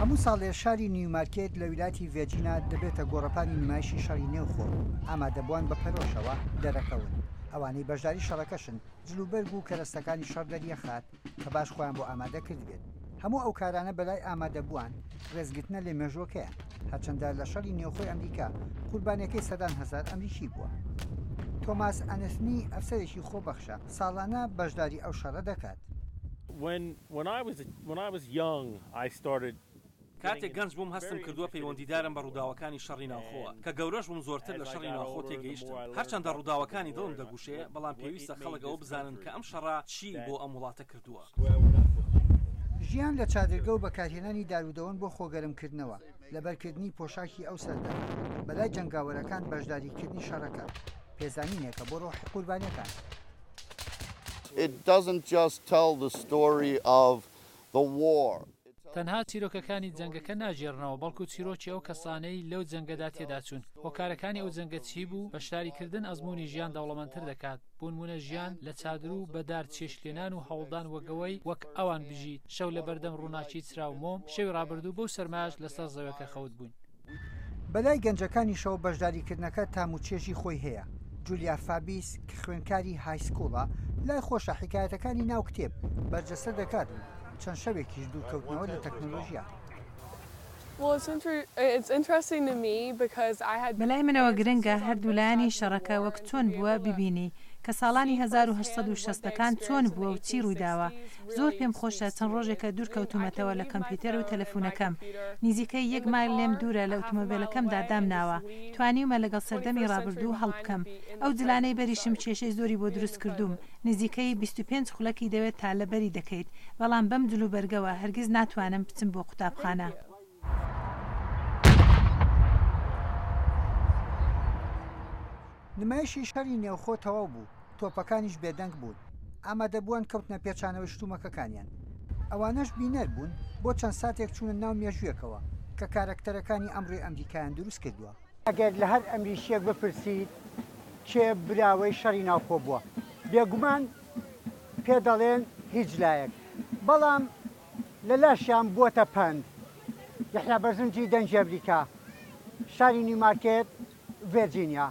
هەموو ساڵێ شاری نیومارکێت لە ویلایەتی ڤێرجینیا دەبێتە گۆڕەپانی نمایشی شەڕی نێوخۆ ئامادەبووان بە پەرۆشەوە دەرەکەون. ئەوانەی بەشداری شەڕەکەشن جلوبەرگ و کەرەستەکانی شەڕ دەریەخات کە باش خۆیان بۆ ئامادە کرد بێت. هەموو ئەو کارانە بەلای ئامادەبووان ڕێزگرتنە لێ مێژووەکەیە، هەرچەندە لە شەڕی نێوخۆی ئەمریکا قوربانیەکەی سەدان هەزار ئەمریکی بووە. تۆماس ئەنثنی ئەفسەرێکی خۆبەخشە ساڵانە بەشداری ئەو شەڕە دەکات. کاتێک گەنج بووم هەستم کردووە پەیوەندیدارم بە ڕووداوەکانی شەڕی ناوخۆوە کە گەورەش بووم زۆرتر لە شەڕی ناوخۆ تێگەیشتم. هەرچەندە ڕووداوەکانی دڵم دەگوشێ بەڵام پێویستە خەڵک ئەوە بزانن کە ئەم شەڕە چی بۆ ئەم وڵاتە کردووە. ژیان لە چادرگە و بەکارهێنانی دارودەوەن بۆ خۆگەرمکردنەوە لە بەرکردنی پۆشاکی ئەو سەردە بەلای جەنگاوەرەکان بەشداریکردنی شەڕەکە پێزانینێکە بۆ ڕۆحی قوربانیەکان. It doesn't just tell the story of the war. تەنها چیرۆکەکانی جەنگەکە ناژێڕنەوە بەڵکو چیرۆکی ئەو کەسانەی لەو جەنگەدا تێدا چوون. هۆکارەکانی ئەو جەنگە چی بوو؟ بەشداریکردن ئەزمموی ژیان دەوڵەمەندتر دەکات. بۆ نمونە ژیان لە چادر و بەدار چێشتێنان و هەوڵدان وەگەوەی وەک ئەوان بژیت شەو لە بەردەم ڕووناچی چراو مۆم شەوی ڕابردوو بەو سەرماش لەسەر زەوەکە خەوت بوون. بەلای گەنجەکانی شەو بەشداریکردنەکە تام و چێژی خۆی هەیە. جولیا فابیس کە خوێنکاری هایسکوڵە لای خۆشە حکایەتەکانی ناو کتێب بەرجەسەر دەکات چەند شەوێکیش دوورکەوتنەوە لە تەکنۆلۆژیا. بەلای منەوە گرنگە هەردوولایانی شەڕەکە وەک چۆن بووە ببینی کە ساڵانی 1860ەکان چۆن بووە و چی ڕوویداوە. زۆر پێم خۆشە چەند ڕۆژێکە دوورکەوتومەتەوە لە کەمپیوتەر و تەلەفۆنەکەم. نزیکەی 1 مایل لێم دوورە لە ئۆتۆمۆبیلەکەمدا دامناوە. توانیومە لەگەڵ سەردەمی ڕابردوو هەڵبکەم. ئەو جلانەی بەریشم کێشەی زۆری بۆ دروست کردوم. نزیکەی 25 خولەکی دەوێت تا لەبەری دەکەیت. بەڵام بەم جلوبەرگەوە هەرگیز ناتوانم بچم بۆ قوتابخانە. نمایشی شەڕی نێوخۆ تەواو بوو، تۆپەکانیش بێدەنگ بوون. ئامادەبووان کەوتنە پێچانەوەی شتومەکەکانیان. ئەوانەش بینەر بوون بۆ چەند ساتێک چوونە ناو مێژوویەکەوە کە کارەکتەرەکانی ئەمڕۆی ئەمریکایان دروست کردووە. ئەگەر لە هەر ئەمریشیەک بپرسیت کێ براوەی شەڕی ناوخۆ بووە، بێگومان پێ دەڵێن هیچ لایەک، بەڵام لە لاشیان بووەتە پەند. یەحیا بەرزنجی دەنجی ئەمریکا، شاری نیومارکێت، ڤێرجینیا.